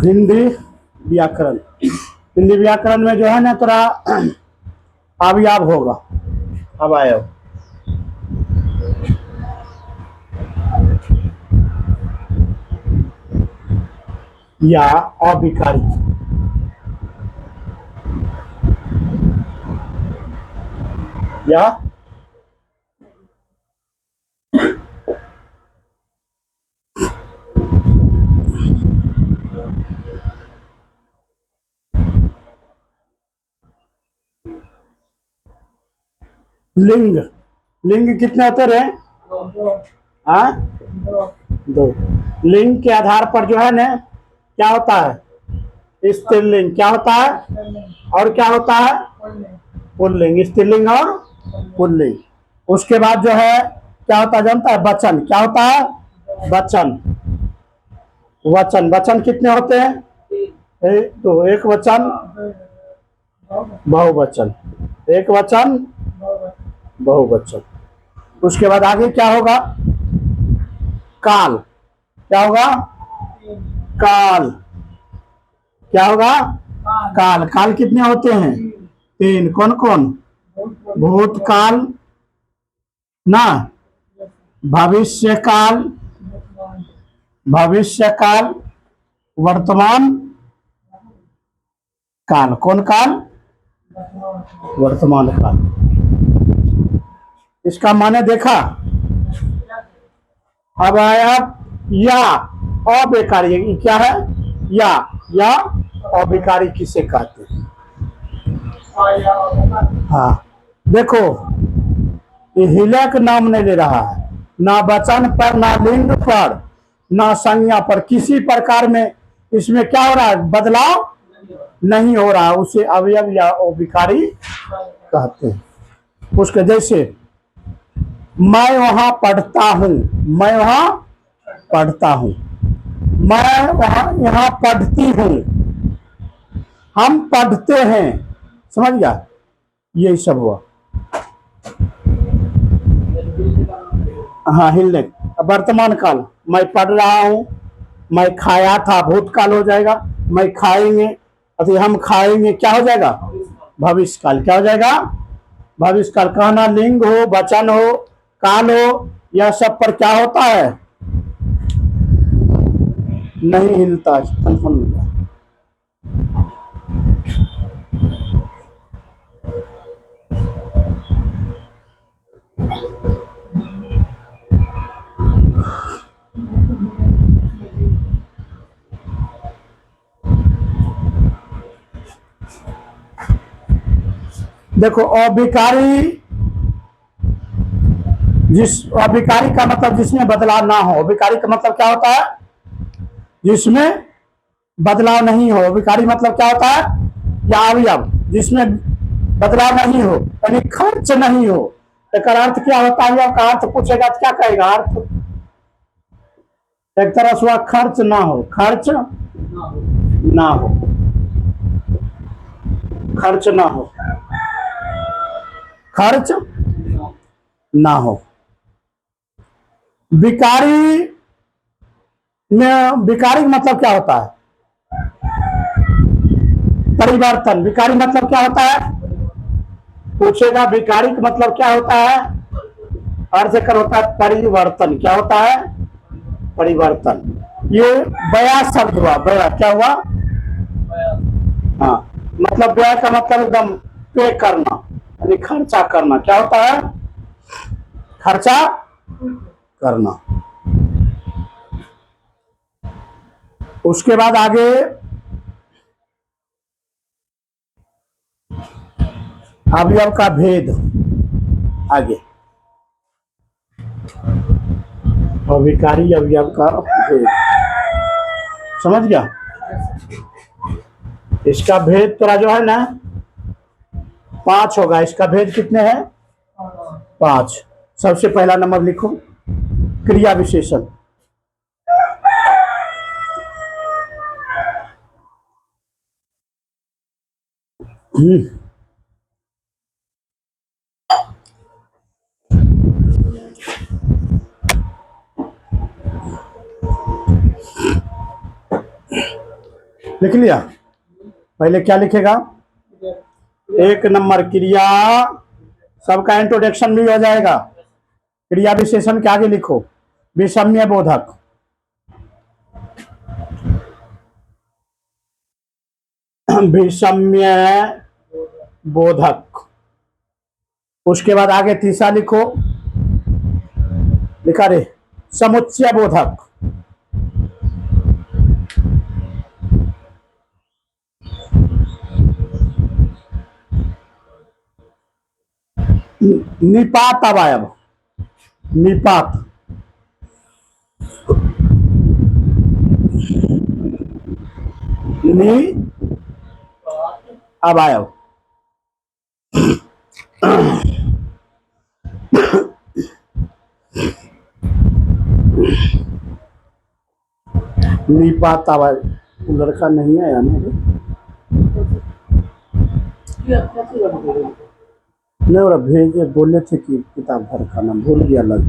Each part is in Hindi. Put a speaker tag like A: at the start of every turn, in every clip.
A: हिंदी व्याकरण। हिंदी व्याकरण में जो है ना थोड़ा आबियाब होगा। अब आयो या अभिकारी। या लिंग। लिंग कितने होते रहे? हाँ, दो। लिंग के आधार पर जो है ना क्या होता है? स्त्रीलिंग। क्या होता है? और क्या होता है? पुल्लिंग। स्त्रीलिंग और पुल्लिंग। उसके बाद जो है क्या होता है जानता है? वचन। क्या होता है? वचन। वचन। वचन कितने होते हैं? तो एक वचन, बहुवचन। एक वचन, बहुवचन। उसके बाद आगे क्या होगा? काल। क्या होगा? काल। क्या होगा? काल। काल कितने होते हैं? तीन। कौन कौन? भूतकाल ना, भविष्य काल, भविष्य काल, वर्तमान काल। कौन काल? वर्तमान काल। इसका माने देखा। अब आया या अबेकारी। ये क्या है? या अबेकारी किसे कहते हैं? हाँ देखो, ये हिलक नाम नहीं ले रहा है, ना वचन पर, ना लिंग पर, ना संज्ञा पर। किसी प्रकार में इसमें क्या हो रहा है? बदलाव नहीं हो रहा। उसे अवयव या अभिकारी कहते हैं। उसके जैसे मैं वहां पढ़ता हूं, मैं वहां पढ़ता हूं, मैं वहां यहाँ पढ़ती हूं, हम पढ़ते हैं। समझ गया? यही सब हुआ। हाँ, हिलने। वर्तमान काल, मैं पढ़ रहा हूं, मैं खाया था, भूतकाल हो जाएगा। मैं खाएंगे, अति हम खाएंगे, क्या हो जाएगा? भविष्य काल। क्या हो जाएगा? भविष्य काल। कहना लिंग हो, वचन हो, काल हो, यह सब पर क्या होता है? नहीं हिलता। देखो, अभिकारी, अभिकारी का मतलब जिसमें बदलाव ना हो। अभिकारी का मतलब क्या होता है? जिसमें बदलाव नहीं हो। अभिकारी मतलब क्या होता है? या अवयव जिसमें बदलाव नहीं हो, यानी खर्च नहीं हो। एक अर्थ क्या होता है? का अर्थ पूछेगा तो क्या कहेगा? अर्थ एक तरह से खर्च ना हो। खर्च ना हो। खर्च ना हो। खर्च ना हो। विकारी में, विकारी मतलब क्या होता है? परिवर्तन। विकारी मतलब क्या होता है? पूछेगा विकारी का मतलब क्या होता है? अर्थ कर होता है परिवर्तन। क्या होता है? परिवर्तन। ये बया शब्द हुआ। बया क्या हुआ? हाँ, मतलब व्यय का मतलब एकदम पे करना, यानी खर्चा करना। क्या होता है? खर्चा करना। उसके बाद आगे अवयव का भेद। आगे अभिकारी अवयव का भेद। समझ गया? इसका भेद थोड़ा जो है ना 5 होगा। इसका भेद कितने हैं? 5। सबसे पहला नंबर लिखो, क्रिया विशेषण। लिख लिया। पहले क्या लिखेगा? एक नंबर क्रिया, सबका इंट्रोडक्शन भी हो जाएगा। क्रिया विशेषण के आगे लिखो विषम्य बोधक। विषम्य बोधक। उसके बाद आगे तीसरा लिखो, लिखा रे समुच्चय बोधक। निपात अवयव, निपात। नि अवयव। निपात अवयव। लड़का नहीं है यानी नहीं, और भेजे बोले थे कि किताब भर का नाम भूल गया लग।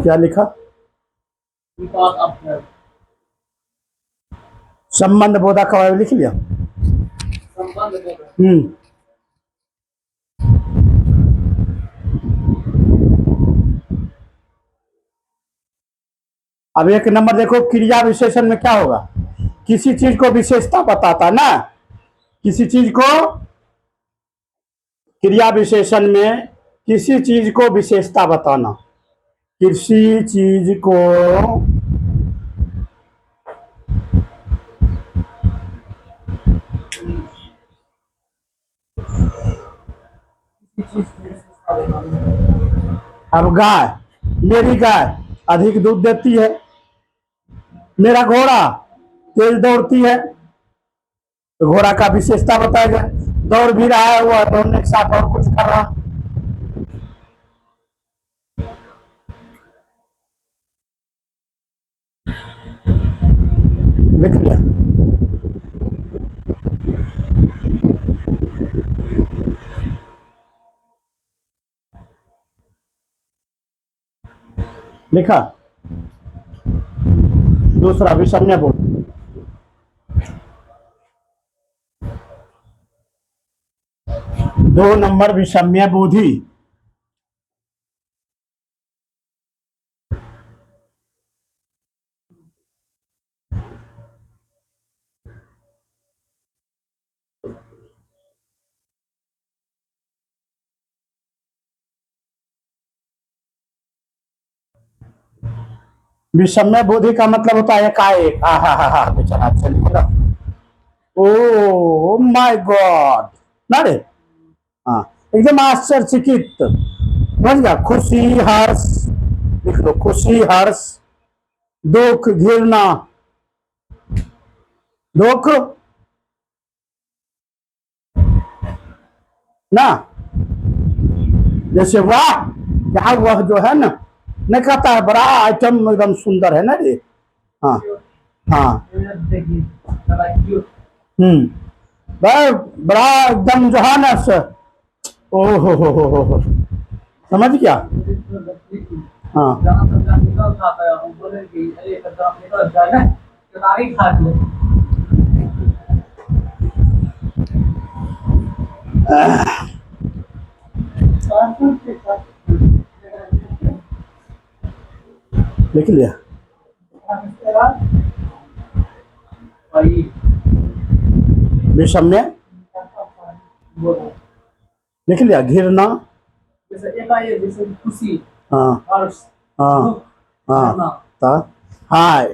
A: क्या लिखा? संबंध बोधक अवयव लिख लिया। अब एक नंबर देखो, क्रिया विशेषण में क्या होगा? किसी चीज को विशेषता बताता ना, किसी चीज को, क्रिया विशेषण में किसी चीज को विशेषता बताना, किसी चीज को अब गाय, मेरी गाय अधिक दूध देती है, मेरा घोड़ा तेज दौड़ती है, तो घोड़ा का विशेषता बताएगा। दौड़ भी रहा है, वह दौड़ने के साथ और कुछ कर रहा। लिख लिया। लिखा। दूसरा विषम्य बोध। दो नंबर विषम्य बोधी। विषम्य बोधि का मतलब होता है एकाएक। हा हा हा हा, बेचारा चलिए। ओ माय गॉड, ना रे, हाँ एकदम आश्चर्यचकित। समझ गया? खुशी हर्ष लिख लो, खुशी हर्ष। दुख घृणा, दुख ना, जैसे वाह, क्या वह जो है ना, नहीं कहता है बड़ा आइटम एकदम सुंदर है ना रे। हाँ हाँ, भाई बड़ा एकदम जो है ना, ओ हो, समझ गया? हाँ लिख लिया। विषम्य लिख लिया। घृणा,
B: खुशी,
A: हाँ
B: हर्ष,
A: हाँ हाँ, हाय,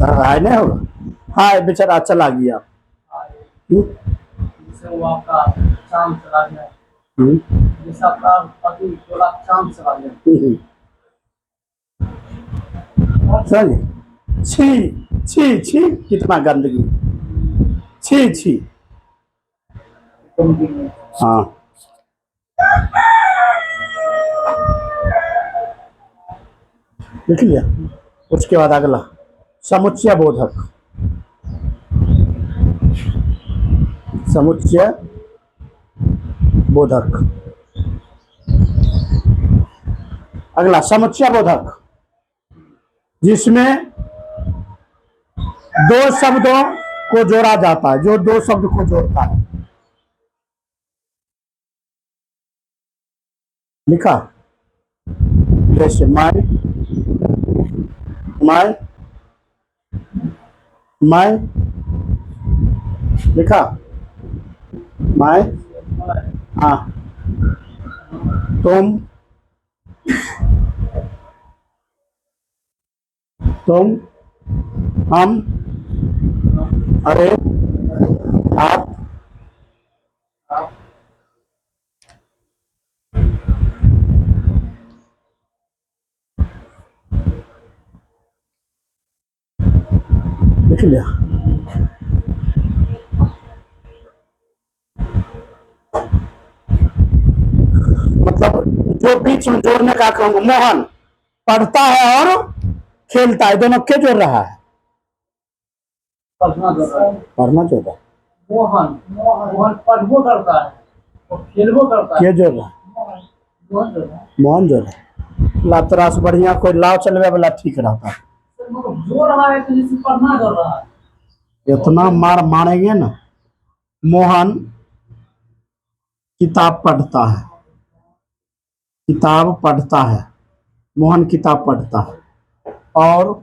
A: हाय नहीं होगा, हाय बेचारा चला गया।
B: जैसे वो आपका चांद चला गया, जैसे आपका पति बोला चांद चला गया।
A: समझ? छी छी छी, कितना गंदगी, छी छी। हाँ लिख लिया। उसके बाद अगला समुच्चय बोधक। समुच्चय बोधक। अगला समुच्चय बोधक, जिसमें दो शब्दों को जोड़ा जाता है, जो दो शब्द को जोड़ता है। लिखा जैसे मैं, मैं लिखा, मैं, हाँ, तुम, हम, अरे, आप, लिख लिया। मतलब जो बीच में जोड़ने का कहूंगा, मोहन पढ़ता है और खेलता है, दोनों के जोड़ रहा है?
B: पढ़ना जोड़ रहा है।
A: पढ़ना जोड़ रहा है।
B: मोहन पढ़बो करता है और खेलबो करता है।
A: के जोड़ रहा है?
B: मोहन जोड़ रहा है।
A: मोहन जोड़ रहा है। लातरा से बढ़िया कोई लाव चलवे वाला ठीक रहता है।
B: मतलब जोड़ रहा है तो जैसे पढ़ना जोड़ रहा है।
A: इतना मार मारेंगे ना। मोहन किताब पढ़ता है, किताब पढ़ता है, मोहन किताब पढ़ता है और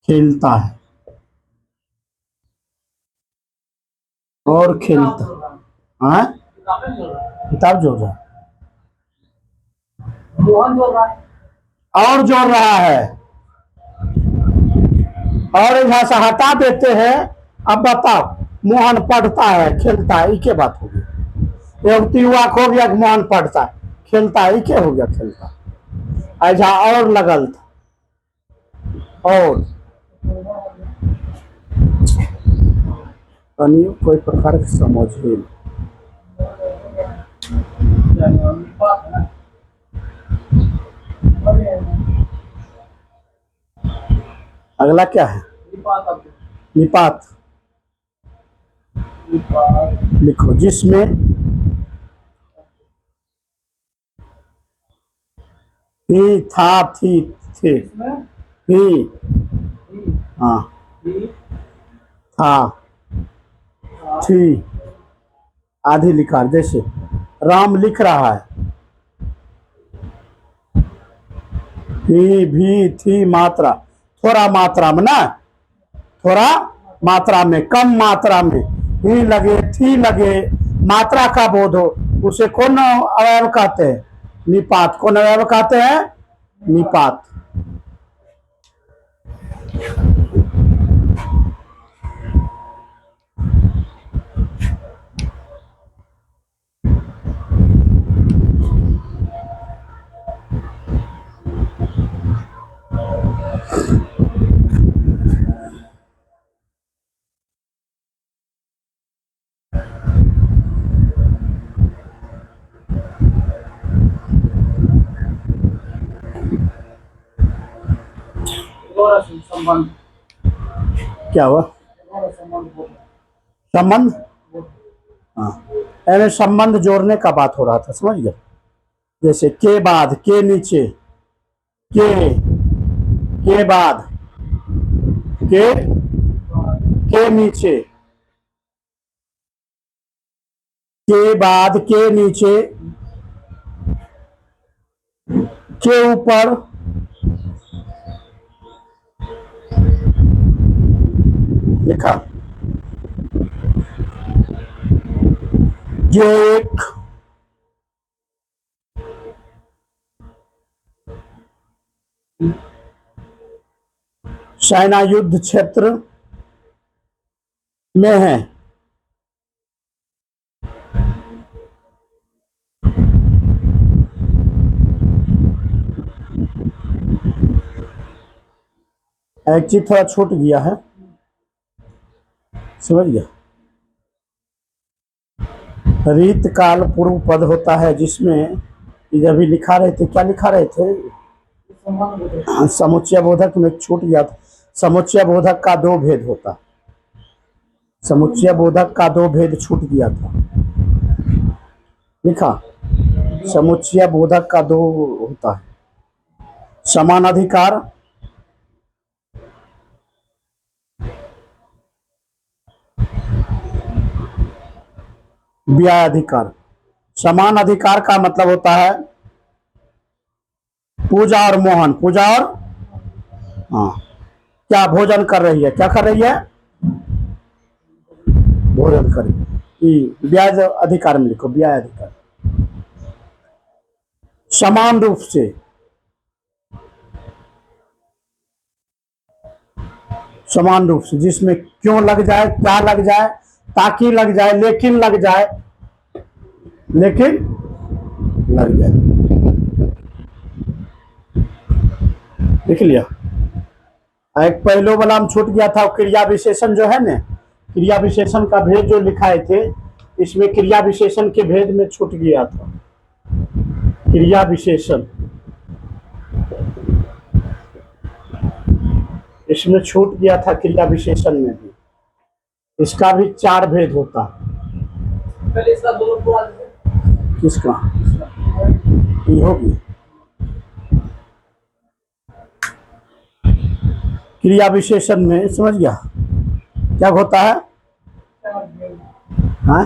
A: खेलता है, और खेलता है।
B: किताबें जोड़ रहा है।
A: किताब जोड़ रहा है
B: मोहन जोड़ रहा है
A: और जोड़ रहा है, और यहाँ से हटा देते हैं। अब बताओ, मोहन पढ़ता है, खेलता है, ये क्या बात होगी? एक युवक हो गया कि मोहन पढ़ता है, खेलता है, ये क्या हो गया? खेलता ऐसा और लगल था। और कोई प्रकार की समझ ही नहीं। अगला क्या है? निपात। लिखो, जिसमें ही, था, थी, थे, ही, हाँ, था, थी, आधी लिखा। जैसे राम लिख रहा है, ही, भी, थी, मात्रा, थोड़ा मात्रा में ना, थोड़ा मात्रा में, कम मात्रा में, ही लगे, थी लगे, मात्रा का बोध हो, उसे कौन अवयव कहते हैं? निपात। कौन अवयव कहते हैं? निपात।
B: संबंध
A: क्या हुआ? संबंध, हाँ, यानी संबंध जोड़ने का बात हो रहा था, समझ गए? जैसे के बाद, के नीचे, के बाद, के नीचे, के बाद, के नीचे, के ऊपर, लिखा। जो एक सेना युद्ध क्षेत्र में है, एक चीज थोड़ा छूट गया है, समझ गया? रीत काल पूर्व पद होता है, जिसमें जब भी लिखा रहे थे, क्या लिखा रहे थे? समुच्चय बोधक में छूट गया था। समुच्चय बोधक का दो भेद होता, समुच्चय बोधक का दो भेद छूट गया था। लिखा समुच्चय बोधक का दो होता है। समान अधिकार, व्यय अधिकार। समान अधिकार का मतलब होता है पूजा और मोहन, पूजा और हाँ, क्या भोजन कर रही है, क्या कर रही है, भोजन कर रही है। ब्याज अधिकार में लिखो, ब्याज अधिकार। समान रूप से, समान रूप से, जिसमें क्यों लग जाए, क्या लग जाए, ताकि लग जाए, लेकिन लग जाए, लेकिन लग जाए। लिख लिया। एक पहलो वाला में छूट गया था क्रिया विशेषण जो है ना, क्रिया विशेषण का भेद जो लिखाए थे, इसमें क्रिया विशेषण के भेद में छूट गया था। क्रिया विशेषण इसमें छूट गया था, क्रिया विशेषण में भी। इसका भी 4 भेद होता है।
B: पहले इसका दोनों पूरा
A: किसका ये होगी क्रिया विशेषण में, समझ गया क्या होता है। हाँ,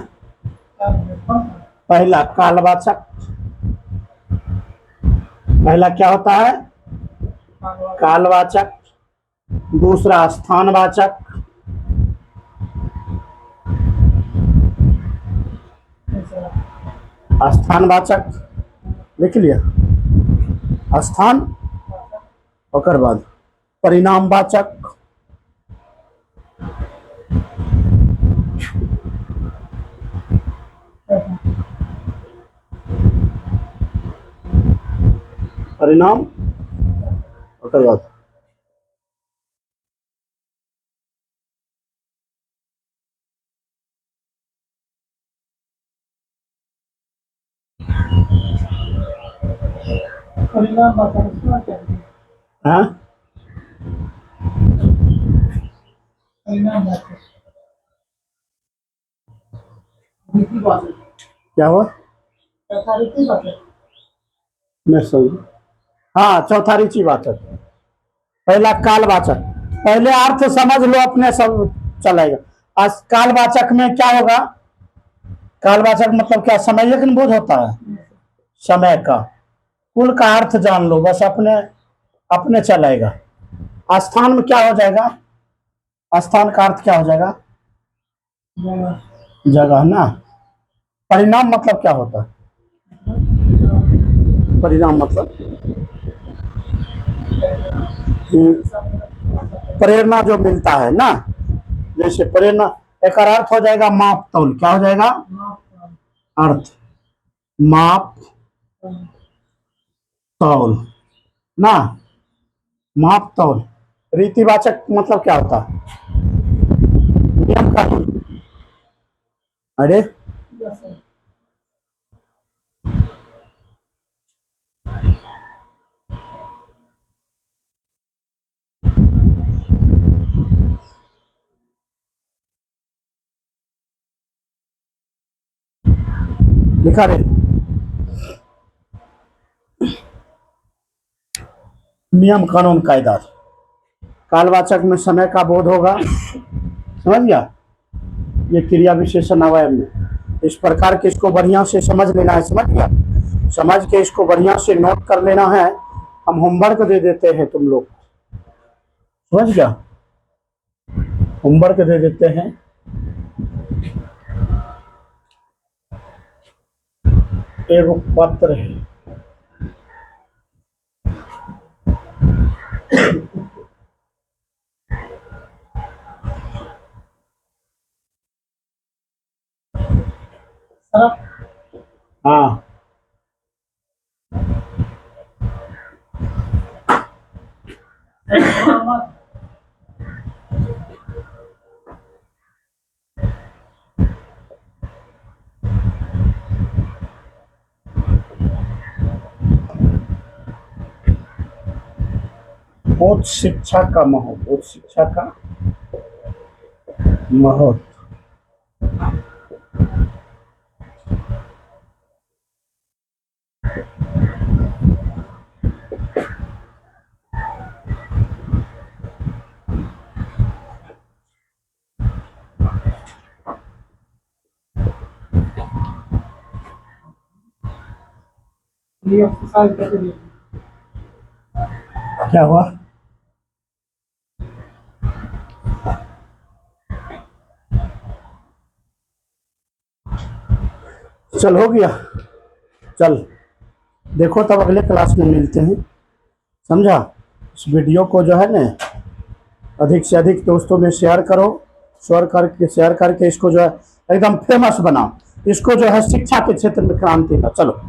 A: पहला कालवाचक, पहला क्या होता है, कालवाचक। दूसरा स्थानवाचक, स्थानवाचक लिख लिया। स्थान ओकर बाद परिणामवाचक, परिणाम ओकर बाद
B: परिणाम बताना क्या है?
A: हाँ,
B: परिणाम बताना रीति बात है।
A: क्या हुआ,
B: चौथा रीति बात है।
A: मैं समझ। हाँ, चौथा रीति वाचक। पहला कालवाचक, पहले अर्थ समझ लो अपने, सब चलेगा। आज कालवाचक में क्या होगा, कालवाचक मतलब क्या, समय का बोध होता है, समय का, कुल का अर्थ जान लो बस, अपने अपने चलेगा। स्थान में क्या हो जाएगा, स्थान का अर्थ क्या हो जाएगा, जगह ना। परिणाम मतलब क्या होता है, परिणाम मतलब प्रेरणा जो मिलता है ना, जैसे प्रेरणा, एक अर्थ हो जाएगा माप तौल, क्या हो जाएगा, अर्थ माप तौल ना, माप तौल। रीतिवाचक मतलब क्या होता है, नियम कानून। अरे लिखा रे, नियम कानून कायदा। कालवाचक में समय का बोध होगा, समझ गया। ये क्रिया विशेषण अवयव में इस प्रकार के, इसको बढ़िया से समझ लेना है, समझ गया। समझ के इसको बढ़िया से नोट कर लेना है। हम होमवर्क दे देते हैं तुम लोग, समझ गया, होमवर्क दे देते हैं। एक पत्र है, हाँ, उच्च शिक्षा का महत्व, उच्च शिक्षा का महत्व।
B: ये एक्सरसाइज करके देखिए।
A: क्या हुआ? चल हो गया, चल देखो तब अगले क्लास में मिलते हैं, समझा? इस वीडियो को जो है ना अधिक से अधिक दोस्तों में शेयर करके इसको जो है एकदम फेमस बनाओ, इसको जो है शिक्षा के क्षेत्र में क्रांति ला। चलो।